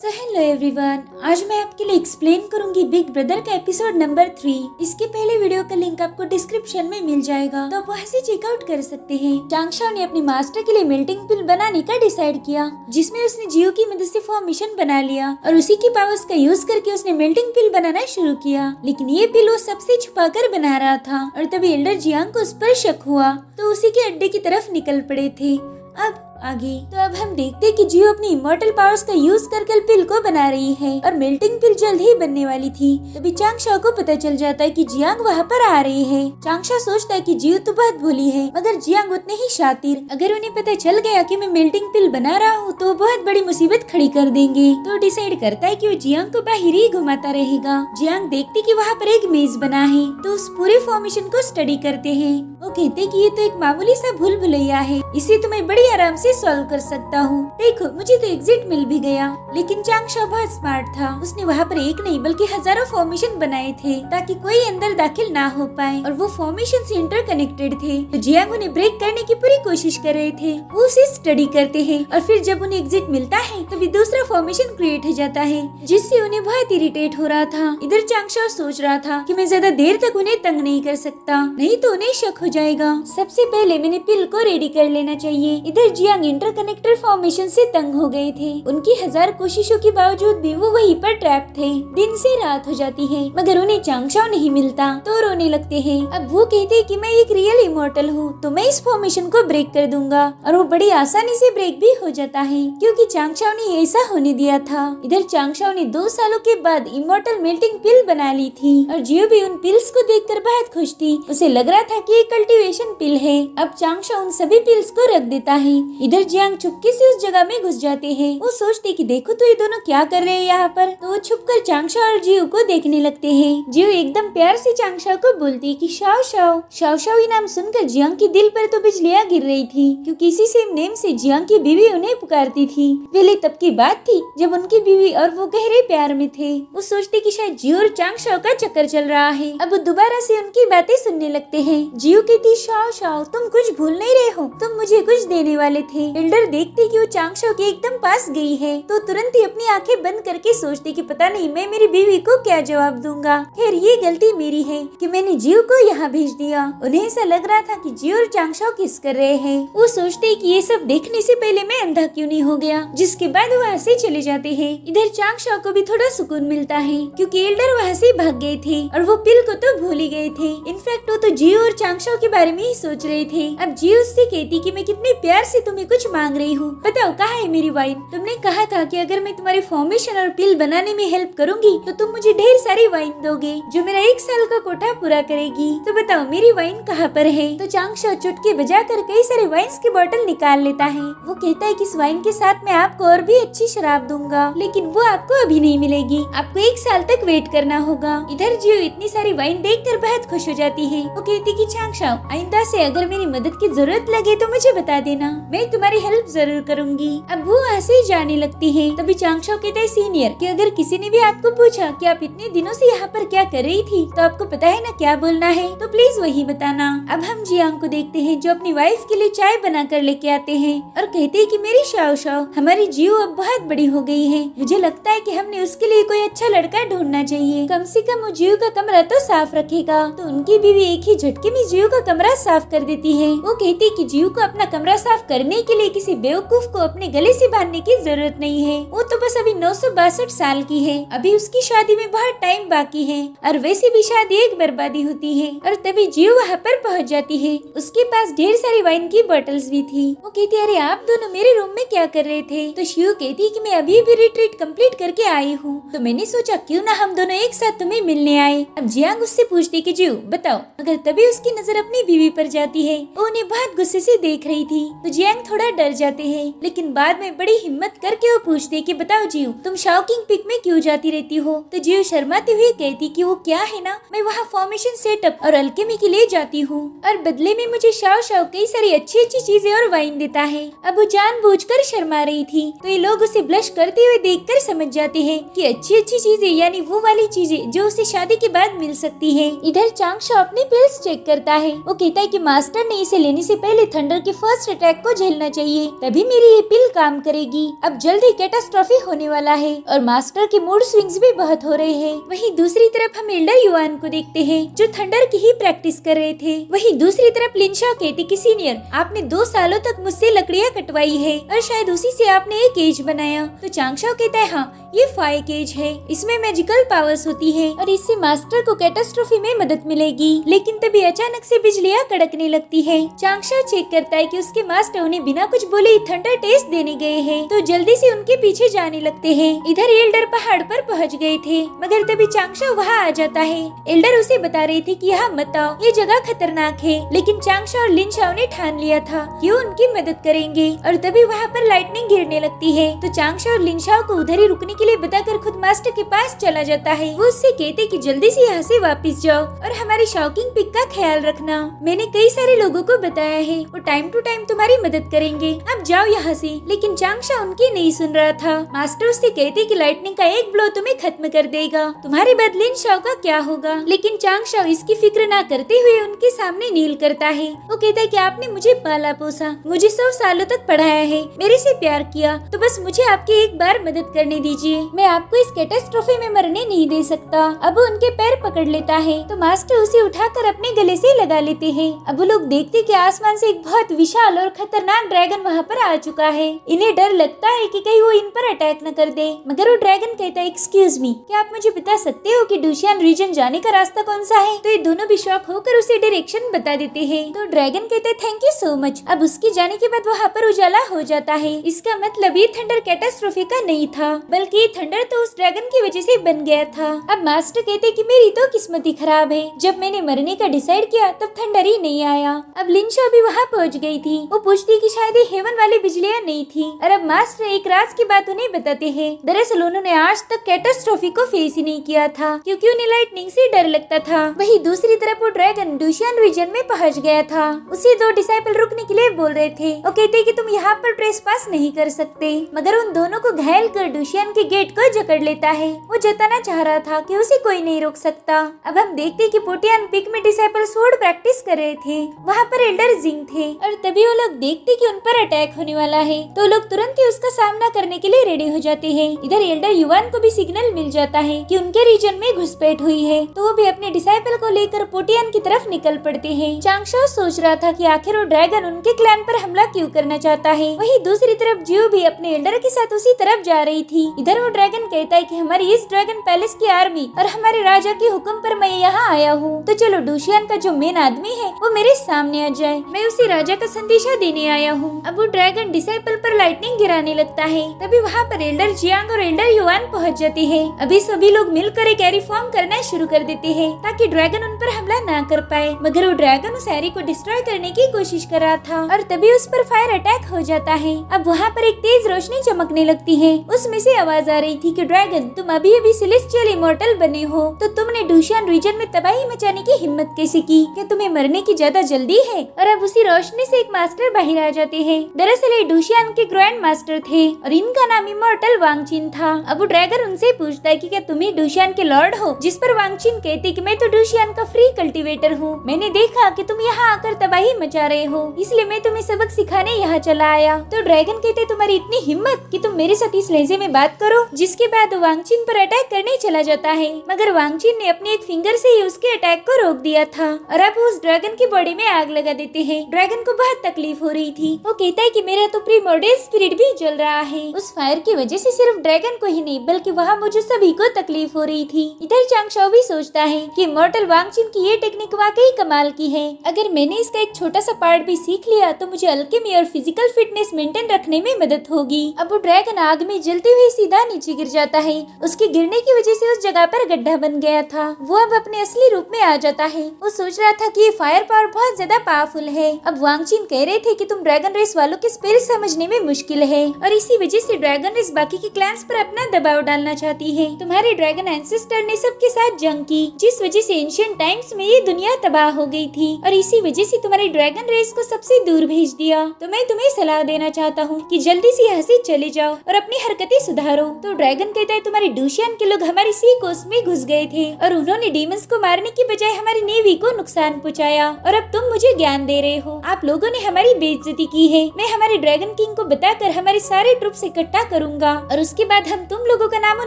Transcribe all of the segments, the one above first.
तो hello everyone, आज मैं आपके लिए एक्सप्लेन करूंगी बिग ब्रदर का एपिसोड नंबर 3। इसके पहले वीडियो का लिंक आपको डिस्क्रिप्शन में मिल जाएगा, तो आप वहां से चेकआउट कर सकते हैं। चांगशाओ ने अपनी मास्टर के लिए मेल्टिंग पिल बनाने का डिसाइड किया, जिसमें उसने जियो की मदद से फॉर्मेशन बना लिया और उसी की पावर्स का यूज करके उसने मेल्टिंग पिल बनाना शुरू किया। लेकिन ये पिल वो सबसे छुपा कर बना रहा था और तभी एल्डर जियांग को उस पर शक हुआ, तो उसी के अड्डे की तरफ निकल पड़े थे। अब अब हम देखते कि जियो अपनी इमॉर्टल पावर्स का यूज कर पिल को बना रही है और मेल्टिंग पिल जल्द ही बनने वाली थी। तभी चांगशाओ को पता चल जाता है कि जियांग वहाँ पर आ रही है। चांगशाओ सोचता है कि जियो तो बहुत भोली है, मगर जियांग उतने ही शातिर। अगर उन्हें पता चल गया कि मैं मेल्टिंग पिल बना रहा हूँ तो बहुत बड़ी मुसीबत खड़ी कर देंगे। तो डिसाइड करता है कि वो जियांग को बाहर ही घुमाता रहेगा। जियांग देखती कि वहाँ पर एक मेज बना है, तो उस पूरे फॉर्मेशन को स्टडी करते हैं। वो कहते कि ये तो एक मामूली सा भूल भुलैया है, इसे तो मैं बड़ी आराम से सॉल्व कर सकता हूँ। देखो, मुझे तो एग्जिट मिल भी गया। लेकिन चांगशाओ बहुत स्मार्ट था, उसने वहाँ पर एक नहीं बल्कि हजारों फॉर्मेशन बनाए थे ताकि कोई अंदर दाखिल ना हो पाए, और वो फॉर्मेशन से इंटरकनेक्टेड थे। तो जियांग उन्हें ब्रेक करने की पूरी कोशिश कर रहे थे। वो उसे स्टडी करते हैं और फिर जब उन्हें एग्जिट मिलता है तभी दूसरा फॉर्मेशन क्रिएट हो जाता है, जिससे उन्हें बहुत इरिटेट हो रहा था। इधर चांगशाओ सोच रहा था कि मैं ज्यादा देर तक उन्हें तंग नहीं कर सकता, नहीं तो उन्हें शक हो जाएगा। सबसे पहले मैंने पिल को रेडी कर लेना चाहिए। इधर जियांग इंटरकनेक्टेड फॉर्मेशन से तंग हो गए थे। उनकी हजार कोशिशों के बावजूद भी वो वहीं पर ट्रैप थे। दिन से रात हो जाती है, मगर उन्हें चांगशाओ नहीं मिलता, तो रोने लगते हैं। अब वो कहते हैं कि मैं एक रियल इमॉर्टल हूँ, तो मैं इस फॉर्मेशन को ब्रेक कर दूंगा, और वो बड़ी आसानी से ब्रेक भी हो जाता है, क्योंकि चांगशाओ ने ऐसा होने दिया था। इधर चांगशाओ ने 2 सालों के बाद इमॉर्टल मेल्टिंग पिल बना ली थी, और जियो भी उन पिल्स को देखकर बहुत खुश थी। उसे लग रहा था कि ये कल्टीवेशन पिल है। अब चांगशाओ उन सभी पिल्स को रख देता है। इधर जियांग चुपके से उस जगह में घुस जाते हैं। वो सोचते कि देखो तो ये दोनों क्या कर रहे हैं यहाँ पर। तो वो छुपकर चांगशाओ और जियो को देखने लगते हैं। जियो एकदम प्यार से चांगशाओ को बोलती है कि शाओ शाओ। शाओ शाओ ये नाम सुनकर जियांग के दिल पर तो बिजलियाँ गिर रही थी, क्योंकि इसी सेम नेम से जियांग की बीवी उन्हें पुकारती थी। पहले तब की बात थी जब उनकी बीवी और वो गहरे प्यार में थे। वो सोचते कि शायद जियो और चांगशाओ का चक्कर चल रहा है। अब वो दोबारा से उनकी बातें सुनने लगते हैं। जियो कहती, शाओ शाओ तुम कुछ भूल नहीं रहे हो, तुम मुझे कुछ देने वाले थे। एल्डर देखते कि वो चांगशाओ के एकदम पास गई है, तो तुरंत ही अपनी आंखें बंद करके सोचते कि पता नहीं मैं मेरी बीवी को क्या जवाब दूंगा। खैर ये गलती मेरी है कि मैंने जियो को यहाँ भेज दिया। उन्हें ऐसा लग रहा था कि जियो और चांगशाओ किस कर रहे हैं। वो सोचते कि ये सब देखने से पहले मैं अंधा क्यों नहीं हो गया, जिसके बाद वो वहाँ से चले जाते हैं। इधर चांगशाओ को भी थोड़ा सुकून मिलता है, क्योंकि एल्डर वहाँ से भाग गए थे और वो पिल को तो भूल ही गए थे। इनफैक्ट वो तो जियो और चांगशाओ के बारे में ही सोच रहे थे। अब जियो उससे कहती कि मैं कितने प्यार से तुम्हें कुछ मांग रही हूँ, बताओ कहाँ है मेरी वाइन। तुमने कहा था कि अगर मैं तुम्हारे फॉर्मेशन और पिल बनाने में हेल्प करूंगी तो तुम मुझे ढेर सारी वाइन दोगे, जो मेरा 1 साल का कोटा पूरा करेगी। तो बताओ मेरी वाइन कहाँ पर है। तो चांगशाओ चुटकी बजाकर कई सारे वाइन्स की बोतल निकाल लेता है। वो कहता है कि इस वाइन के साथ मैं आपको और भी अच्छी शराब दूंगा, लेकिन वो आपको अभी नहीं मिलेगी, आपको 1 साल तक वेट करना होगा। इधर जियो इतनी सारी वाइन देखकर बहुत खुश हो जाती है। वो कहती कि चांगशाओ आइंदा से अगर मेरी मदद की जरूरत लगे तो मुझे बता देना, मैं तुम्हारी हेल्प जरूर करूंगी। अब वो ऐसे ही जाने लगती है। तभी चांगशाओ कहता है, सीनियर कि अगर किसी ने भी आपको पूछा कि आप इतने दिनों से यहाँ पर क्या कर रही थी, तो आपको पता है ना क्या बोलना है, तो प्लीज वही बताना। अब हम जियांग को देखते हैं, जो अपनी वाइफ के लिए चाय बना कर लेके आते हैं और कहते हैं कि मेरी शाओ शाओ, हमारी जियो अब बहुत बड़ी हो गई है, मुझे लगता है कि हमने उसके लिए कोई अच्छा लड़का ढूंढना चाहिए, कम से कम वो जियो का कमरा तो साफ रखेगा। तो उनकी बीवी एक ही झटके में जियो का कमरा साफ कर देती है। वो कहती कि जियो को अपना कमरा साफ करने के लिए किसी बेवकूफ को अपने गले से बांधने की जरूरत नहीं है। वो तो बस अभी 962 साल की है, अभी उसकी शादी में बहुत टाइम बाकी है, और वैसे भी शादी एक बर्बादी होती है। और तभी जियो वहाँ पर पहुँच जाती है। उसके पास ढेर सारी वाइन की बोतल्स भी थी। वो कहती, अरे आप दोनों मेरे रूम में क्या कर रहे थे। तो शियो कहती कि मैं अभी भी रिट्रीट कंप्लीट करके आई हूँ, तो मैंने सोचा क्यों ना हम दोनों एक साथ तुम्हें मिलने आए। अब जियांग उससे पूछती कि जियो बताओ, मगर तभी उसकी नजर अपनी बीवी पर जाती है। वो उन्हें बहुत गुस्से से देख रही थी, तो जियांग थोड़ा डर जाते हैं, लेकिन बाद में बड़ी हिम्मत करके वो पूछते कि बताओ जियो, तुम शॉकिंग पिक में क्यों जाती रहती हो। तो जियो शर्माते हुए कहती कि वो क्या है ना, मैं वहाँ फॉर्मेशन सेटअप और अल्केमी के लिए जाती हूँ, और बदले में मुझे शाओ शाओ कई सारी अच्छी अच्छी चीजें और वाइन देता है। अब वो जानबूझकर शर्मा रही थी, तो ये लोग उसे ब्लश करते हुए देखकर समझ जाते हैं कि अच्छी अच्छी चीजें यानी वो वाली चीजें जो उसे शादी के बाद मिल सकती है। इधर चांगशाओ अपनी पिल्स चेक करता है वो कहता है कि मास्टर ने इसे लेने से पहले थंडर के फर्स्ट अटैक को झेलना चाहिए, तभी मेरी ये पिल काम करेगी। अब जल्द ही कैटास्ट्रॉफी होने वाला है और मास्टर के मूड स्विंग्स भी बहुत हो रहे हैं। वहीं दूसरी तरफ हम एल्डर युआन को देखते हैं जो थंडर की ही प्रैक्टिस कर रहे थे। वहीं दूसरी तरफ लिनशाओ कहती कि सीनियर, आपने 2 सालों तक मुझसे लकड़ियाँ कटवाई है और शायद उसी से आपने एक केज बनाया। तो चांगशाओ कहता है हाँ, ये फायर केज है, इसमें मैजिकल पावर्स होती है और इससे मास्टर को कैटास्ट्रॉफी में मदद मिलेगी। लेकिन तभी अचानक से बिजलियाँ कड़कने लगती है। चांगशाओ चेक करता है कि उसके मास्टर उन्हें बिना कुछ बोले ही थंडर टेस्ट देने गए हैं, तो जल्दी से उनके पीछे जाने लगते हैं। इधर एल्डर पहाड़ पर पहुंच गए थे, मगर तभी चांगशाओ वहां आ जाता है। एल्डर उसे बता रही थी कि यहाँ मत आओ, ये जगह खतरनाक है, लेकिन चांगशाओ और लिनशाओ ने ठान लिया था कि वो उनकी मदद करेंगे। और तभी वहाँ पर लाइटनिंग गिरने लगती है, तो चांगशाओ और लिनशाओ को उधर ही रुकने के लिए बताकर खुद मास्टर के पास चला जाता है। वो उससे कहते कि जल्दी से यहाँ से वापस जाओ और हमारी शॉकिंग पिक का ख्याल रखना। मैंने कई सारे लोगों को बताया है, वो टाइम टू टाइम तुम्हारी मदद करेंगे, अब जाओ यहाँ से। लेकिन चांगशाओ उनकी नहीं सुन रहा था। मास्टर उससे कहते कि लाइटनिंग का एक ब्लो तुम्हें खत्म कर देगा, तुम्हारे बाद लिनशाओ का क्या होगा। लेकिन चांगशाओ इसकी फिक्र ना करते हुए उनके सामने नील करता है। वो कहता है कि आपने मुझे पाला पोसा, मुझे 100 सालों तक पढ़ाया है, मेरे से प्यार किया, तो बस मुझे आपकी एक बार मदद करने दीजिए। मैं आपको इस कैटास्ट्रॉफी में मरने नहीं दे सकता। अब वो उनके पैर पकड़ लेता है, तो मास्टर उसे उठाकर अपने गले से लगा लेते हैं। अब वो लोग देखते कि आसमान से एक बहुत विशाल और खतरनाक ड्रैगन वहाँ पर आ चुका है। इन्हें डर लगता है कि कहीं वो इन पर अटैक न कर दे, मगर वो ड्रैगन कहता है एक्सक्यूज मी, क्या आप मुझे बता सकते हो कि डुशियान रीजन जाने का रास्ता कौन सा है। तो ये दोनों भी शॉक होकर उसे डायरेक्शन बता देते हैं। तो ड्रैगन कहते हैं थैंक यू सो मच। अब उसके जाने के बाद वहाँ पर उजाला हो जाता है। इसका मतलब ये थंडर कैटास्ट्रॉफी का नहीं था, बल्कि ये थंडर तो उस ड्रैगन की वजह से बन गया था। अब मास्टर कहते कि मेरी तो किस्मत ही खराब है, जब मैंने मरने का डिसाइड किया तब थंडर ही नहीं आया। अब लिनशाओ भी वहाँ पहुँच गई थी। वो पूछती कि शायद ये हेवन वाली बिजलियाँ नहीं थी, और अब मास्टर एक राज की बात उन्हें बताते हैं। दरअसल उन्होंने आज तक कैटास्ट्रॉफी को फेस ही नहीं किया था, क्योंकि उन्हें लाइटनिंग से डर लगता था। वहीं दूसरी तरफ वो ड्रैगन डुशियान रीजन में पहुँच गया था। उसे 2 डिसाइपल रुकने के लिए बोल रहे थे। वो कहते कि तुम यहाँ पर ट्रेस पास नहीं कर सकते, मगर उन दोनों को घायल कर डुशियान के गेट को जकड़ लेता है। वो जताना चाह रहा था कि उसे कोई नहीं रोक सकता। अब हम देखते कि पोटियान पिक में डिसाइपल स्वॉर्ड प्रैक्टिस कर रहे थे। वहाँ पर एल्डर जिंग थे, और तभी वो लोग देखते कि उन पर अटैक होने वाला है, तो लोग तुरंत ही उसका सामना करने के लिए रेडी हो जाते हैं। इधर एल्डर युआन को भी सिग्नल मिल जाता है कि उनके रीजन में घुसपैठ हुई है, तो वो भी अपने डिसाइपल को लेकर पोटियान की तरफ निकल पड़ते हैं। चांगशाओ सोच रहा था कि आखिर वो ड्रैगन उनके क्लैन पर हमला क्यों करना चाहता है। वहीं दूसरी तरफ जियो भी अपने एल्डर के साथ उसी तरफ जा रही थी। इधर वो ड्रैगन कहता है कि हमारी इस ड्रैगन पैलेस की आर्मी और हमारे राजा के हुक्म पर मैं यहाँ आया हूँ, तो चलो डुशियान का जो मेन आदमी है वो मेरे सामने आ जाए, मैं उसी राजा का संदेशा देने आया हूँ। अब वो ड्रैगन डिसाइपल पर लाइटनिंग गिराने लगता है। तभी वहाँ पर एल्डर जियांग और एल्डर युआन पहुँच जाते हैं। अभी सभी लोग मिलकर एक एरी फॉर्म करना शुरू कर देते हैं ताकि ड्रैगन उन पर हमला ना कर पाए, मगर वो ड्रैगन उस एरी को डिस्ट्रॉय करने की कोशिश कर रहा था, और तभी उस पर फायर अटैक हो जाता है। अब वहाँ पर एक तेज रोशनी चमकने लगती है। उसमें से आवाज आ रही थी कि ड्रैगन तुम अभी अभी सेलेस्टियल इमॉर्टल बने हो, तो तुमने डुशियान रीजन में तबाही मचाने की हिम्मत कैसे की? क्या तुम्हें मरने की ज्यादा जल्दी है? और अब उसी रोशनी से एक मास्टर बाहर आ जाते हैं। दरअसल ये डुशियान के ग्रैंड मास्टर थे और इनका नाम इमॉर्टल वांगचिन था। अब वो ड्रैगन उनसे पूछता है कि क्या तुम ही डुशियान के लॉर्ड हो? जिस पर वांगचिन कहते कि मैं तो डुशियान का फ्री कल्टीवेटर हूँ, मैंने देखा कि तुम यहाँ आकर तबाही मचा रहे हो, इसलिए मैं तुम्हें सबक सिखाने यहाँ चला आया। तो ड्रैगन कहते तुम्हारी इतनी हिम्मत कि तुम मेरे साथ इस लहजे में बात करो। जिसके बाद वांगचिन पर अटैक करने चला जाता है, मगर वांगचिन ने अपने एक फिंगर से ही उसके अटैक को रोक दिया था, और अब उस ड्रैगन की बॉडी में आग लगा देते हैं। ड्रैगन को बहुत तकलीफ हो रही थी। वो कहता है कि मेरा तो प्रीमोर्डियल स्पिरिट भी जल रहा है। उस फायर की वजह से सिर्फ ड्रैगन को ही नहीं बल्कि वहाँ मौजूद सभी को तकलीफ हो रही थी। इधर चांगशाओ भी सोचता है कि इमॉर्टल वांगचिन की ये टेक्निक वाकई कमाल की है। अगर मैंने इसका एक छोटा सा पार्ट भी सीख लिया तो मुझे अल्केमी और फिजिकल फिटनेस मेंटेन रखने में मदद होगी। अब वो ड्रैगन आग में जलते हुए सीधा नीचे गिर जाता है। उसके गिरने की वजह से उस जगह पर गड्ढा बन गया था। वो अब अपने असली रूप में आ जाता है। वो सोच रहा था कि ये फायर पावर बहुत ज्यादा पावरफुल है। अब वांगचिन कह रहे थे कि तुम ड्रैगन रेस वालों के स्पेल समझने में मुश्किल है, और इसी वजह से ड्रैगन रेस बाकी के क्लैंस पर अपना दबाव डालना चाहती है। तुम्हारे ड्रैगन एंसेस्टर ने सबके साथ जंग की, जिस वजह से एंशिएंट टाइम्स में ये दुनिया तबाह हो गई थी, और इसी वजह से तुम्हारे ड्रैगन रेस को सबसे दूर भेज दिया। तो मैं तुम्हें सलाह देना चाहता हूँ कि जल्दी से यहाँ से चले जाओ और अपनी हरकतें सुधारो। तो ड्रैगन कहता है तुम्हारे डूशियन के लोग हमारी सी कोस्ट में घुस गए थे और उन्होंने डीमंस को मारने की बजाय हमारी नेवी को नुकसान पहुंचाया और अब तुम मुझे ज्ञान दे रहे हो। आप लोगों ने हमारी बेइज्जती की है। मैं हमारे ड्रैगन किंग को बताकर हमारे सारे ट्रुप्स इकट्ठा करूंगा और उसके बाद हम तुम लोगों का नामो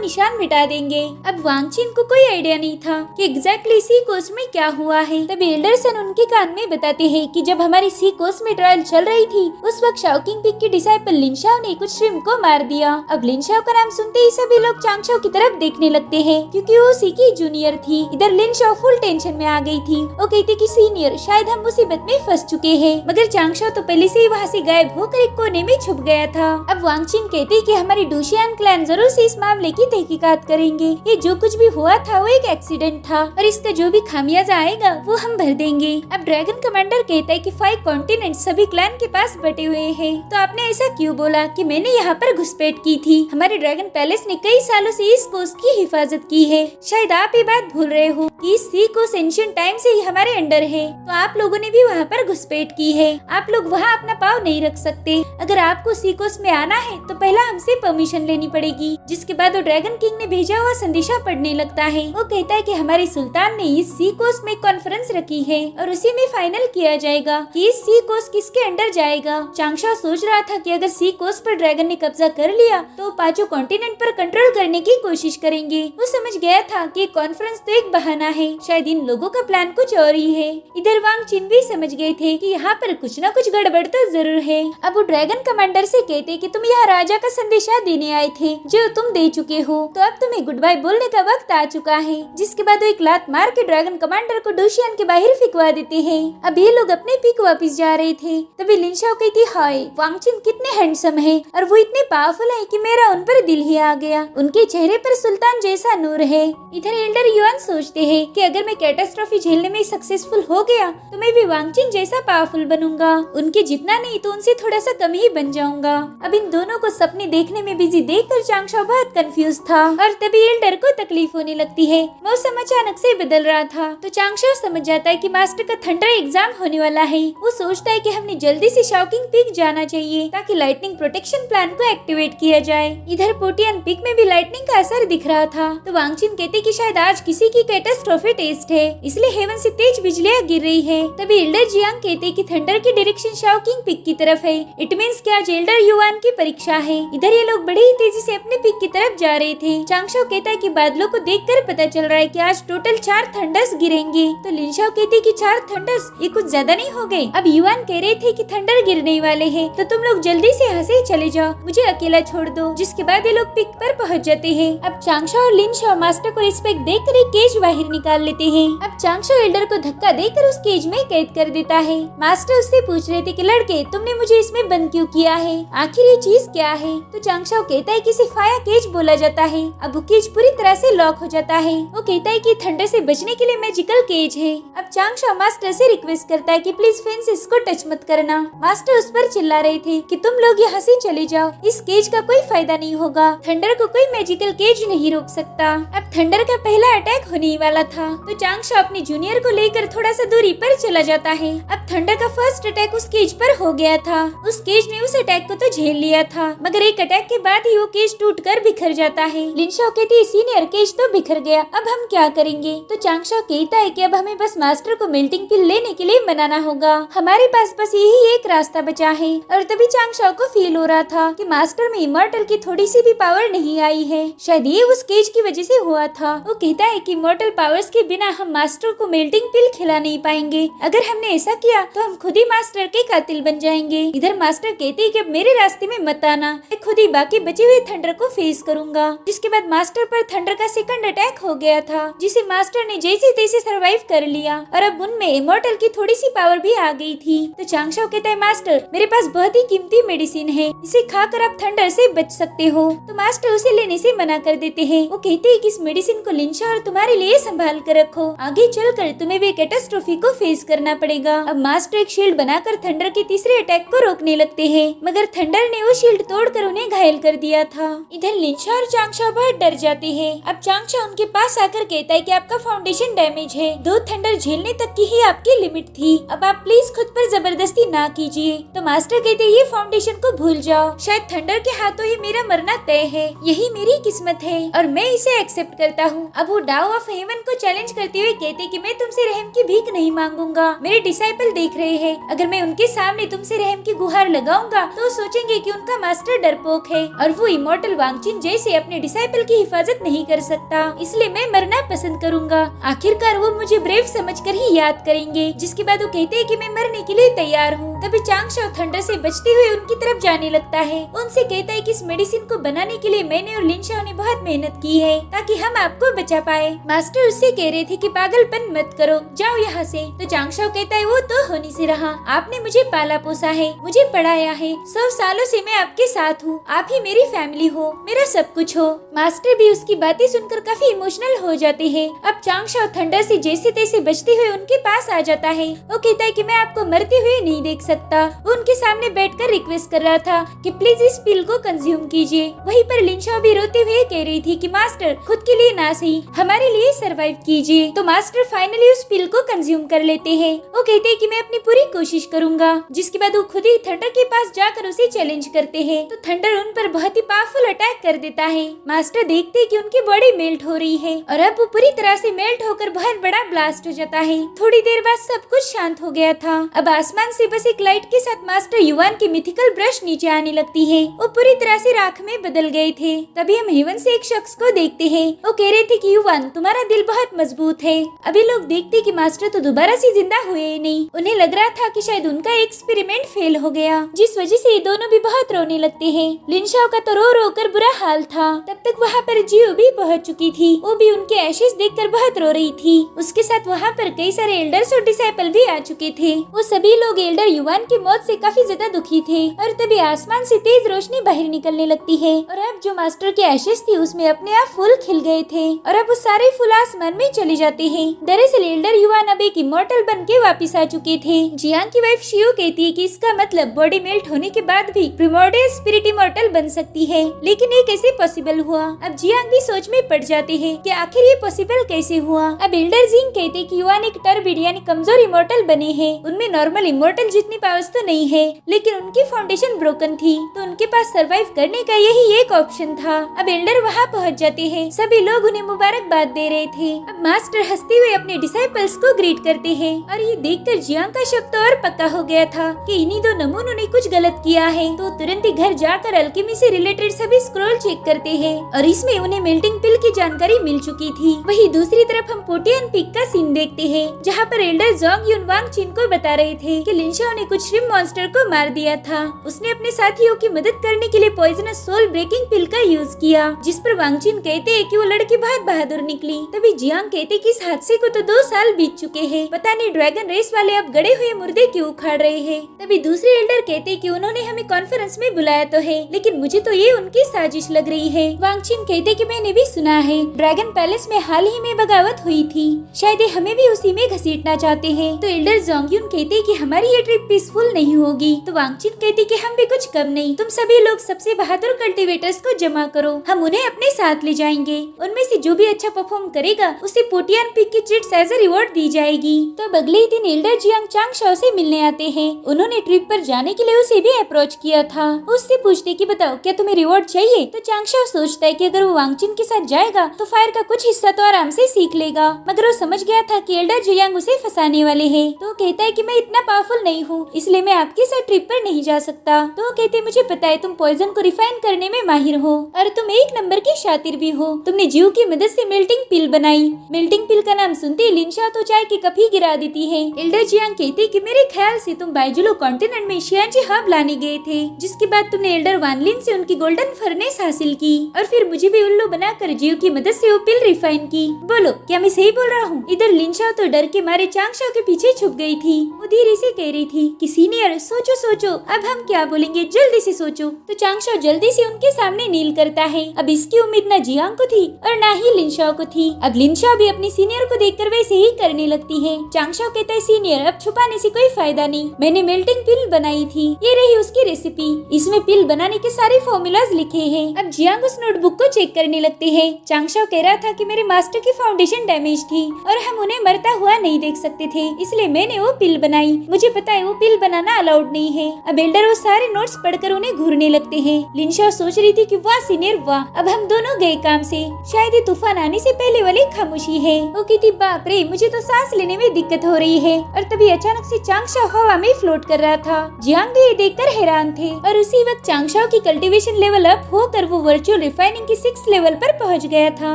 निशान मिटा देंगे। अब वांग चिन को कोई आइडिया नहीं था कि एग्जैक्टली सी कोस्ट में क्या हुआ है। तभी एल्डरसन उनके कान में बताते हैं कि जब हमारी सी कोस्ट में ट्रायल चल रही थी उस वक्त शाओकिंग पिग की डिसाइपल लिनशाओ ने कुछ श्रिम्प को मार दिया। अब लिनशाओ का नाम सुनते ही सभी लोग चांगशाओ की तरफ देखने लगते हैं क्योंकि वो उसी की जूनियर थी। इधर लिनशाओ फुल टेंशन में आ गई थी। वो कहती कि सीनियर शायद हम मुसीबत में फंस चुके हैं, मगर चांगशाओ तो पहले से ही वहाँ से गायब होकर एक कोने में छुप गया था। अब वांग चिन कहते कि हमारी डूशियान क्लैन जरूर से इस मामले की तहकीकात करेंगे। ये जो कुछ भी हुआ था वो एक एक्सीडेंट था और इसका जो भी खामियाजा आएगा वो हम भर देंगे। अब ड्रैगन कमांडर कहता है कि 5 कॉन्टिनेंट सभी क्लैन के पास बटे हुए हैं, तो आपने ऐसा क्यों बोला कि मैंने यहाँ पर घुसपैठ की थी। हमारे ड्रैगन पैलेस ने कई सालों से इस कोस्ट की हिफाजत की है। शायद आप ये बात भूल रहे हो कि इस सी कोस्ट एंशिएंट टाइम से ही हमारे अंडर है, तो आप लोगों ने भी वहाँ पर घुसपैठ की है। आप लोग वहाँ अपना पाँव नहीं रख सकते। अगर आपको सी कोस्ट में आना है तो पहला हमसे परमिशन लेनी पड़ेगी। जिसके बाद वो ड्रैगन किंग ने भेजा हुआ संदेशा पढ़ने लगता है। वो कहता है कि हमारे सुल्तान ने इस सी कोस्ट में कॉन्फ्रेंस रखी है और उसी में फाइनल किया जाएगा कि इस सी कोस्ट किसके अंडर जाएगा। चांगशाओ सोच रहा था कि अगर सी कोस्ट पर ड्रैगन ने कब्जा कर लिया तो 5 कॉन्टिनेंट पर कंट्रोल करने की कोशिश करेंगे। वो समझ गया था कि कॉन्फ्रेंस तो एक बहाना है, शायद इन लोगों का प्लान कुछ और ही है। इधर वांग चिन भी समझ गए थे कि यहाँ पर कुछ न कुछ गड़बड़ तो जरूर है। अब वो ड्रैगन कमांडर से कहते कि तुम यहाँ राजा का संदेशा देने आए थे जो तुम दे चुके हो, तो अब तुम्हें गुड बाय बोलने का वक्त आ चुका है। जिसके बाद वो एक लात मार के ड्रैगन कमांडर को डूशियन के बाहर फिकवा देते हैं। अब ये लोग अपने पीक वापस जा रहे थे। तभी लिनशाओ कहती हाय वांग चिन कितने हैंडसम है और वो इतने पावरफुल है कि मेरा उन पर दिल ही आ गया। उनके चेहरे पर सुल्तान जैसा नूर है। इधर एल्डर युआन सोचते हैं कि अगर मैं कैटास्ट्रॉफी झेलने में सक्सेसफुल हो गया तो मैं भी वांग चिन जैसा पावरफुल बनूंगा। उनके जितना नहीं तो उनसे थोड़ा सा कम ही बन जाऊंगा। अब इन दोनों को सपने देखने में बिजी देखकर चांगशाओ बहुत कंफ्यूज था और तभी एल्डर को तकलीफ होने लगती है। मौसम अचानक से बदल रहा था तो चांगशाओ समझ जाता है कि मास्टर का थंडर एग्जाम होने वाला है। वो सोचता है कि हमने जल्दी से शाओकिंग पीक जाना चाहिए ताकि लाइटनिंग प्रोटेक्शन प्लान को एक्टिवेट किया जाए। इधर पोटियन पीक में भी लाइटनिंग का असर दिख रहा था तो वांग चिन कहते कि शायद आज किसी की कैटास्ट्रोफी टेस्ट है, इसलिए हेवन से तेज बिजलियां गिर रही है। तभी एल्डर जियांग कहते कि थंडर की डायरेक्शन शाओकिंग पीक की तरफ है। इट मींस कि आज एल्डर युआन की परीक्षा है। इधर ये लोग बड़ी ही तेजी से अपने पीक की तरफ जा रहे थे। चांगशाओ कहता है कि बादलों को देखकर पता चल रहा है कि आज टोटल 4 थंडर्स गिरेंगे। तो लिनशाओ कहते कि 4 थंडर्स ये कुछ ज्यादा नहीं हो गए। अब युआन कह रहे थे कि थंडर गिरने वाले हैं, तो तुम लोग जल्दी से यहाँ से चले जाओ, मुझे अकेला छोड़ दो। जिसके बाद ये लोग पिक पर पहुँच जाते हैं। अब चांगशाओ और लिनशाओ मास्टर को रिस्पेक्ट देकर एक केज बाहर निकाल लेते हैं। अब चांगशाओ एल्डर को धक्का देकर उस केज में कैद कर देता है। मास्टर उससे पूछ रहे थे कि लड़के तुमने मुझे इसमें बंद क्यों किया है, आखिर ये चीज क्या है। तो चांगशाओ कहता है कि इसे फाया केज बोला जाता है। अब वो केज पूरी तरह से लॉक हो जाता है। वो कहता है कि थंडर से बचने के लिए मैजिकल केज है। अब चांगशाओ मास्टर से रिक्वेस्ट करता है कि प्लीज फेंसेस को टच मत करना। मास्टर उस पर चिल्ला रहे थे कि तुम लोग यहाँ से चले जाओ, इस केज का कोई फायदा नहीं होगा, थंडर को कोई मैजिकल केज नहीं रोक सकता। अब थंडर का पहला अटैक होने वाला था तो चांगशाओ अपने जूनियर को लेकर थोड़ा सा दूरी पर चला जाता है। अब थंडर का फर्स्ट अटैक उस केज पर हो गया था। उस केज ने उस अटैक को तो झेल लिया था, मगर एक अटैक के बाद ही वो केज टूटकर बिखर जाता है। लिनशाओ कहती है सीनियर केज तो बिखर गया, अब हम क्या करेंगे। तो चांगशाओ कहता है कि अब हमें बस मास्टर को मेल्टिंग पिल लेने के लिए मनाना होगा, हमारे पास बस यही एक रास्ता बचा है। और तभी चांगशाओ को फील हो रहा था कि मास्टर में इमॉर्टल की थोड़ी सी भी पावर नहीं आई है, शायद ये उस केज की वजह से हुआ था। वो कहता है कि इमॉर्टल पावर्स के बिना हम मास्टर को मेल्टिंग पिल खिला नहीं पाएंगे, अगर हमने ऐसा किया तो हम खुद ही मास्टर के कातिल बन जाएंगे। इधर मास्टर कहते हैं कि अब मेरे रास्ते में मत आना, मैं खुद ही बाकी बचे हुए थंडर को फेस करूंगा। जिसके बाद मास्टर पर थंडर का सेकंड अटैक हो गया था, जिसे मास्टर ने जैसे तैसे सरवाइव कर लिया और अब उनमें इमॉर्टल की थोड़ी सी पावर भी आ गई थी। तो चांगशाओ कहता है मास्टर मेरे पास बहुत ही कीमती मेडिसिन है, इसे खाकर आप थंडर से बच सकते हो। तो मास्टर उसे लेने से मना कर देते हैं। वो कहते हैं कि इस मेडिसिन को लिनशाओ और तुम्हारे लिए संभाल कर रखो, आगे चलकर तुम्हें भी कैटास्ट्रोफी को फेस करना पड़ेगा। अब मास्टर एक शील्ड बनाकर थंडर के तीसरे अटैक को रोकने लगते हैं, मगर थंडर ने वो शील्ड तोड़कर उन्हें घायल कर दिया था। इधर लिनशाओ और चांगशाओ बहुत डर जाते हैं। अब चांगशाओ उनके पास आकर कहता है कि आपका फाउंडेशन डैमेज है, 2 थंडर झेलने तक की ही आपकी लिमिट थी, अब आप प्लीज खुद पर जबरदस्ती ना कीजिए। तो मास्टर कहते हैं ये फाउंडेशन को भूल जाओ, शायद थंडर के हाथों ही मेरा मरना तय गए हैं। यही मेरी किस्मत है और मैं इसे एक्सेप्ट करता हूँ। अब वो डाउ ऑफ हेवन को चैलेंज करते हुए कहते कि मैं तुमसे रहम की भीख नहीं मांगूंगा। मेरे डिसाइपल देख रहे हैं, अगर मैं उनके सामने तुमसे रहम की गुहार लगाऊंगा तो सोचेंगे कि उनका मास्टर डरपोक है और वो इमोर्टल वांगचिन जैसे अपने डिसाइपल की हिफाजत नहीं कर सकता, इसलिए मैं मरना पसंद करूंगा। आखिरकार वो मुझे ब्रेव समझकर ही याद करेंगे। जिसके बाद वो कहते हैं कि मैं मरने के लिए तैयार हूँ। तभी चांगशाओ थंडर से बचते हुए उनकी तरफ जाने लगता है। उनसे कहता है कि इस मेडिसिन को बनाने के लिए मैंने और लिनशाओ ने बहुत मेहनत की है ताकि हम आपको बचा पाए। मास्टर उससे कह रहे थे कि पागलपन मत करो, जाओ यहाँ से। तो चांगशाओ कहता है वो तो होने से रहा, आपने मुझे पाला पोसा है, मुझे पढ़ाया है, 100 सालों से मैं आपके साथ हूँ, आप ही मेरी फैमिली हो, मेरा सब कुछ हो। मास्टर भी उसकी बातें सुनकर काफी इमोशनल हो जाते हैं। अब चांगशाओ थंडर से जैसे तैसे बचते हुए उनके पास आ जाता है। वो कहता है कि मैं आपको मरते हुए नहीं देख सकता। वो उनके सामने बैठकर रिक्वेस्ट कर रहा था कि प्लीज इस पिल को कंज्यूम कीजिए। वहीं पर लिनशाओ भी रोते हुए कह रही थी कि मास्टर खुद के लिए ना सही हमारे लिए सरवाइव कीजिए। तो मास्टर फाइनली उस पिल को कंज्यूम कर लेते हैं। वो कहते हैं कि मैं अपनी पूरी कोशिश करूंगा। जिसके बाद वो खुद ही थंडर के पास जाकर उसे चैलेंज करते हैं। तो थंडर उन पर बहुत ही पावरफुल अटैक कर देता है। मास्टर देखते हैं कि उनकी बॉडी मेल्ट हो रही है और अब वो पूरी तरह से मेल्ट होकर बहुत बड़ा ब्लास्ट हो जाता है। थोड़ी देर बाद सब कुछ शांत हो गया था। अब आसमान से बस एक लाइट के साथ मास्टर युवान की मिथिकल ब्रश नीचे आने लगती है। वो पूरी तरह से राख में बदल गए थे। तभी हम हेवन से एक शख्स को देखते हैं। वो कह रहे थे कि युवान तुम्हारा दिल बहुत मजबूत है। अभी लोग देखते कि मास्टर तो दोबारा से जिंदा हुए ही नहीं। उन्हें लग रहा था कि शायद उनका एक्सपेरिमेंट फेल हो गया, जिस वजह से ये दोनों भी बहुत रोने लगते हैं। लिनशाओ का तो रो रो कर बुरा हाल था। तब तक वहाँ पर जियो भी पहुँच चुकी थी। वो भी उनके एशेस देखकर बहुत रो रही थी। उसके साथ वहाँ पर कई सारे एल्डर्स और डिसाइपल भी आ चुके थे। वो सभी लोग एल्डर युवान की मौत से काफी ज्यादा दुखी थे। और तभी आसमान से तेज रोशनी बाहर निकलने लगती है और अब जो मास्टर के एशेस थी उसमें अपने आप फूल खिल गए थे और अब वो सारे फूल आसमान में चले जाते हैं। दरअसल एल्डर युवान अब एक इमोर्टल बन के वापिस आ चुके थे। जियांग की वाइफ शियो कहती है कि इसका मतलब बॉडी मेल्ट होने के बाद भी प्रिमोर्डियल स्पिरिट इमोर्टल बन सकती है, लेकिन ये कैसे पॉसिबल हुआ। अब जियांग भी सोच में पड़ जाते हैं कि आखिर ये पॉसिबल कैसे हुआ। अब एल्डर जिंग कहते कि युवान एक टर्बिड यानी कमजोर इमोर्टल बने हैं। उनमें नॉर्मल इमोर्टल जितनी पावर्स तो नहीं है, लेकिन उनकी फाउंडेशन ब्रोकन थी, तो उनके पास सरवाइव करने का यही एक ऑप्शन था। अब एल्डर वहाँ पहुँच जाते हैं। सभी लोग उन्हें मुबारकबाद दे रहे थे। अब मास्टर हंसते हुए अपने डिसाइपल्स को ग्रीट करते हैं और ये देखकर जियांग का शक तो और पक्का हो गया था कि इन्हीं दो नमूनों ने कुछ गलत किया है। तो तुरंत ही घर जाकर अल्केमी से रिलेटेड सभी स्क्रॉल चेक करते हैं और इसमें उन्हें मेल्टिंग पिल की जानकारी मिल चुकी थी। वहीं दूसरी तरफ हम पोटियन पीक का सीन देखते हैं, जहाँ पर एल्डर जोंग युन वांगचिन को बता रहे थे कि लिनशाओ ने कुछ श्रिम्प मॉन्स्टर को मार दिया था। उसने अपने साथियों की मदद करने के लिए पॉइजनस सोल ब्रेकिंग पिल का यूज किया, जिस पर वांगचिन कहते हैं कि वो लड़की बहुत बहादुर निकली। तभी जियांग कहते कि इस हादसे को तो 2 साल बीत चुके हैं, पता नहीं ड्रैगन रेस वाले अब गड़े हुए मुर्दे क्यों उखाड़ रहे हैं। तभी दूसरे एल्डर कहते कि उन्होंने हमें कॉन्फ्रेंस में बुलाया तो है, लेकिन मुझे तो ये उनकी साजिश लग रही है। वांगचिन कहते कि मैंने भी सुना है ड्रैगन पैलेस में हाल ही में बगावत हुई थी, शायद हमें भी उसी में घसीटना चाहते हैं। तो एल्डर जोंगयुन कहते कि हमारी ये ट्रिप पीसफुल नहीं होगी। तो वांगचिन कहती कि हम भी कुछ कम नहीं, तुम सभी लोग सबसे बहादुर कल्टीवेटर्स को जमा करो, हम उन्हें अपने साथ ले जाएंगे। उनमें से जो भी अच्छा परफॉर्म करेगा उसे पोटियन पीक की ट्रीट एज ए रिवॉर्ड दी जाएगी। तो अगले ही दिन एल्डर जियांग चांगशाओ से मिलने आते हैं। उन्होंने ट्रिप पर जाने के लिए उसे भी अप्रोच किया था। उससे पूछते कि बताओ क्या तुम्हें रिवॉर्ड चाहिए। तो चांगशाओ सोचता है कि अगर वो वांगचिन के साथ जाएगा तो फायर का कुछ हिस्सा तो आराम से सीख लेगा, मगर वो समझ गया था कि एल्डर जियांग उसे फंसाने वाले हैं। तो कहता है कि मैं इतना पावरफुल नहीं हूँ, इसलिए मैं आपके साथ ट्रिप पर नहीं जा सकता। तो कहते मुझे पता है तुम पॉइजन को रिफाइन करने में माहिर हो और तुम एक नंबर की शातिर भी हो। तुमने जियो की मदद से मेल्टिंग पिल बनाई। मेल्टिंग पिल का नाम सुनते ही लिनशाओ तो चाय की कप ही गिरा देती है। एल्डर जियांग कहते कि मेरे ख्याल से तुम बाइजुलो कॉन्टिनेंट में शियांजी हब लाने गए थे, जिसके बाद तुमने एल्डर वानलिन से उनकी गोल्डन फर्नेस हासिल की और फिर मुझे भी उल्लू बनाकर जियो की मदद से वो पिल रिफाइन की। बोलो क्या मैं सही बोल रहा हूँ। इधर लिनशाओ तो डर के मारे चांगशाओ के पीछे छुप गई थी। वो धीरे से कह रही थी कि सीनियर सोचो सोचो, अब हम क्या बोलेंगे, जल्दी से सोचो। तो चांगशाओ जल्दी से उनके सामने नील करता है। अब इसकी उम्मीद न जियांग को थी और न ही लिनशाओ को थी। अब लिनशाओ भी अपनी सीनियर को देखकर वैसे ही करने लगती है। चांगशाओ कहता है सीनियर अब छुपाने से कोई फायदा नहीं, मैंने मेल्टिंग पिल बनाई थी, ये रही उसकी रेसिपी, इसमें पिल बनाने के सारे फॉर्मूलाज लिखे हैं। अब जियांग उस नोटबुक को चेक करने लगते हैं। चांगशाओ कह रहा था कि मेरे मास्टर की फाउंडेशन डैमेज थी और हम उन्हें मरता हुआ नहीं देख सकते थे, इसलिए मैंने वो पिल बनाई। मुझे पता है वो पिल बनाना अलाउड नहीं है। अब एल्डर वो सारे नोट्स पढ़कर उन्हें घूरने लगते हैं। लिनशाओ सोच सोच रही थी कि वाह सीनियर वाह, अब हम दोनों गए काम से, शायद ये तूफान आने से पहले वाली खामोशी है। वो कहती बाप रे, मुझे तो सांस लेने में दिक्कत हो रही है। और तभी अचानक से चांगशाओ हवा में फ्लोट कर रहा था। जियांग भी ये देखकर हैरान थे और उसी वक्त चांगशाओ की कल्टीवेशन लेवल अप होकर वो वर्चुअल रिफाइनिंग की 6th लेवल पर पहुंच गया था।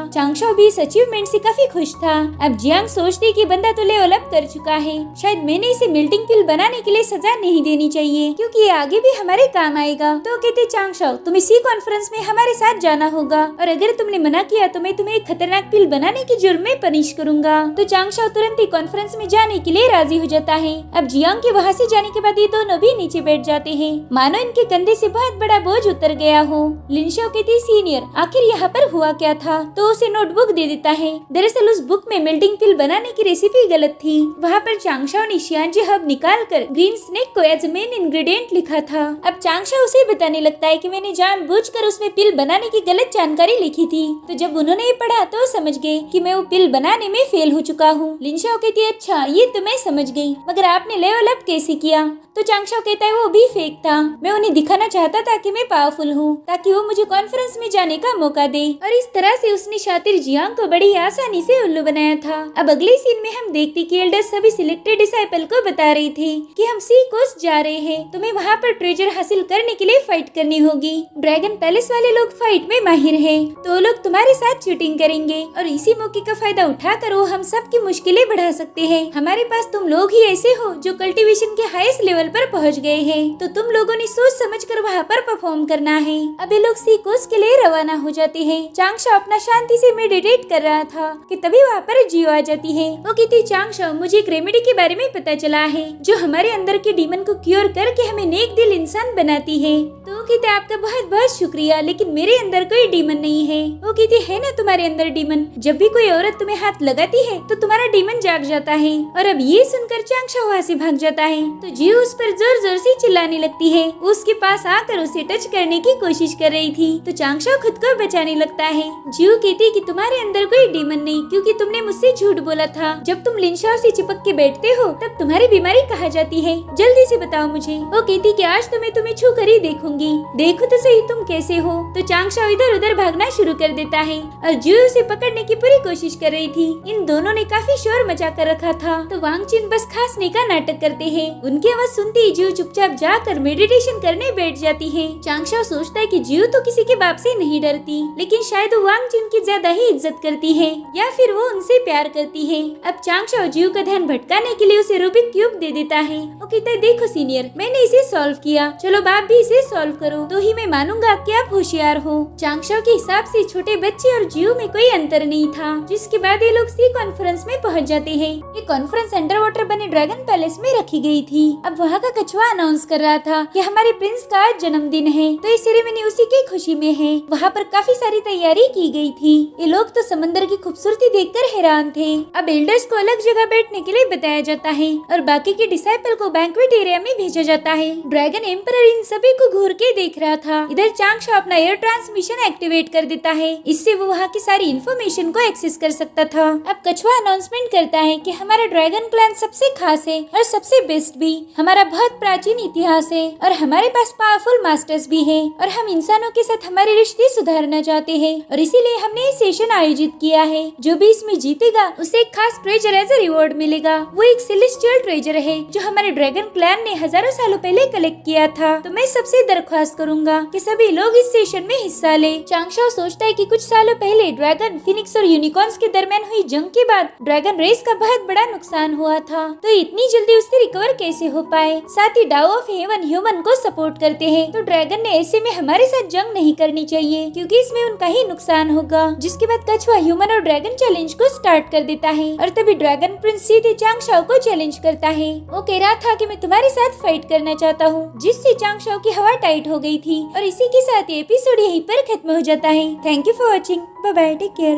चांगशाओ भी इस अचीवमेंट से काफी खुश था। अब जियांग सोचती कि बंदा तो लेवल अप कर चुका है, शायद मैंने इसे मेल्टिंग पिल बनाने के लिए सजा नहीं देनी चाहिए, क्योंकि ये आगे भी हमारे काम आएगा। तो कहते चांगशाओ तुम इसी कॉन्फ्रेंस में हमारे साथ जाना होगा, और अगर तुमने मना किया तो मैं तुम्हें एक खतरनाक पिल बनाने की जुर्म में पनिश करूंगा। तो चांगशाओ तुरंत ही कॉन्फ्रेंस में जाने के लिए राजी हो जाता है। अब जियांग के वहाँ से जाने के बाद ये दोनों भी नीचे बैठ जाते हैं, मानो इनके कंधे से बहुत बड़ा बोझ उतर गया हो। लिनशाओ कहती सीनियर आखिर यहाँ पर हुआ क्या था, तो उसे नोटबुक दे देता है। दरअसल उस बुक में मेल्टिंग पिल बनाने की रेसिपी गलत थी। वहाँ पर चांगशाओ ने शियानजी हब निकाल कर ग्रीन स्नेक को एज मेन इंग्रेडिएंट लिखा था। अब चांगशाओ उसे बताने लगता है कि मैंने जानबूझकर उसमें पिल बनाने की गलत जानकारी लिखी थी। तो जब उन्होंने ये पढ़ा तो समझ गए कि मैं वो पिल बनाने में फेल हो चुका हूँ। लिनशाओ कहती है अच्छा ये तो मैं समझ गई, मगर आपने लेवल अप कैसे किया? तो चांगशाओ कहता है वो भी फेक था, मैं उन्हें दिखाना चाहता था कि मैं पावरफुल हूँ, ताकि वो मुझे कॉन्फ्रेंस में जाने का मौका दे। और इस तरह से उसने शातिर जियांग को बड़ी आसानी से उल्लू बनाया था। अब अगले सीन में हम देखते कि एल्डर्स सभी सिलेक्टेड डिसाइपल को बता रही थी कि हम सी कोस्ट जा रहे हैं, तुम्हें वहाँ पर ट्रेजर हासिल करने के लिए फाइट करनी होगी। ड्रैगन पैलेस वाले लोग फाइट में माहिर हैं, तो लोग तुम्हारे साथ चीटिंग करेंगे और इसी मौके का फायदा उठाकर वो हम सब की मुश्किलें बढ़ा सकते हैं। हमारे पास तुम लोग ही ऐसे हो जो कल्टीवेशन के हाईएस्ट लेवल पर पहुंच गए हैं, तो तुम लोगों ने सोच समझकर वहाँ पर परफॉर्म करना है। अब ये लोग सी कोस्ट के लिए रवाना हो जाते हैं। चांगशाओ अपना शांति से मेडिटेट कर रहा था कि तभी वहाँ पर जियो आ जाती है। वो कहती चांगशाओ मुझे एक रेमेडी के बारे में पता चला है जो हमारे अंदर के डीमन को क्योर करके हमें नेक दिल इंसान बनाती है। तो वो कहते आपका बहुत बहुत शुक्रिया, लेकिन मेरे अंदर कोई डीमन नहीं है। वो कहती है ना तुम्हारे अंदर डीमन, जब भी कोई औरत तुम्हें हाथ लगाती है तो तुम्हारा डीमन जाग जाता है। और अब ये सुनकर चांगशाओ वहाँ से भाग जाता है। तो जियो उस पर जोर जोर से चिल्लाने लगती है, उसके पास आकर उसे टच करने की कोशिश कर रही थी। तो चांगशाओ खुद को बचाने लगता है। जियो कहती कि तुम्हारे अंदर कोई डीमन नहीं, क्योंकि तुमने मुझसे झूठ बोला था। जब तुम लिनशाओ से चिपक के बैठते हो तब तुम्हारी बीमारी कहा जाती है, जल्दी से बताओ मुझे। वो कहती कि आज तो मैं तुम्हें छू कर ही देखूंगी, देखो तो सही तुम कैसे हो। तो चांगशाओ इधर उधर भागना शुरू कर देता है और जियो उसे पकड़ने की पूरी कोशिश कर रही थी। इन दोनों ने काफी शोर मचा कर रखा था। तो वांगचिन बस खांसने का नाटक करते हैं। उनकी आवाज सुनते ही जियो चुपचाप जाकर मेडिटेशन करने बैठ जाती है। चांगशाओ सोचता है कि जियो तो किसी के बाप से नहीं डरती, लेकिन शायद वो वांगचिन की ज्यादा ही इज्जत करती है, या फिर वो उनसे प्यार करती है। अब चांगशाओ जियो का ध्यान भटकाने के लिए उसे रूबिक क्यूब दे देता है। वो कहता है देखो सीनियर, मैंने इसे सॉल्व किया, चलो आप भी इसे सॉल्व करो, तो ही मैं मानूंगा कि आप होशियार हो। चांगशाओ के हिसाब से छोटे बच्चे और जियो में कोई अंतर नहीं था। जिसके बाद ये लोग सी कॉन्फ्रेंस में पहुंच जाते हैं। ये कॉन्फ्रेंस अंडर वाटर बने ड्रैगन पैलेस में रखी गई थी। अब वहाँ का कछुआ अनाउंस कर रहा था कि हमारे प्रिंस का आज जन्मदिन है, तो ये सेरेमनी उसी की खुशी में है। वहाँ पर काफी सारी तैयारी की गई थी। ये लोग तो समंदर की खूबसूरती देखकर हैरान थे। अब एल्डर्स को अलग जगह बैठने के लिए बताया जाता है और बाकी के डिसाइपल को बैंक्वेट एरिया में भेजा जाता है। ड्रैगन एम्परर इन सभी को घूर के देख रहा था। इधर चांगशाओ अपना एयर ट्रांसमिशन एक्टिवेट कर देता है, इससे वो वहाँ की सारी इन्फॉर्मेशन को एक्सेस कर सकता था। अब कछुआ अनाउंसमेंट करता है कि हमारा ड्रैगन क्लैन सबसे खास है और सबसे बेस्ट भी। हमारा बहुत प्राचीन इतिहास है और हमारे पास पावरफुल मास्टर्स भी हैं और हम इंसानों के साथ हमारे रिश्ते सुधारना चाहते हैं, और इसीलिए हमने ये सेशन आयोजित किया है। जो भी इसमें जीतेगा उसे एक खास ट्रेजर एज ए रिवॉर्ड मिलेगा। वो एक सेलेस्टियल ट्रेजर है जो हमारे ड्रैगन क्लैन ने हजारों सालों पहले कलेक्ट किया था। तो मैं सबसे दरख्वास्त करूंगा कि सभी लोग इस सेशन में हिस्सा ले। चांगशाओ सोचता है कि कुछ सालों पहले ड्रैगन, फिनिक्स और यूनिकॉर्न्स के दरमियान हुई जंग के बाद ड्रैगन रेस का बहुत बड़ा नुकसान हुआ था, तो इतनी जल्दी उससे रिकवर कैसे हो पाए। साथ ही डाओ ऑफ हेवन ह्यूमन को सपोर्ट करते हैं, तो ड्रैगन ने ऐसे में हमारे साथ जंग नहीं करनी चाहिए, क्योंकि इसमें उनका ही नुकसान होगा। जिसके बाद कछुआ ह्यूमन और ड्रैगन चैलेंज को स्टार्ट कर देता है और तभी ड्रैगन प्रिंस सीधे चांगशाओ को चैलेंज करता है। वो कह रहा था कि मैं तुम्हारे साथ फाइट करना चाहता हूँ, जिससे चांगशाओ की हवा टाइट हो गई थी। और इसी के साथ ये एपिसोड यहीं पर खत्म हो जाता है। Thank you for watching, bye bye, take care.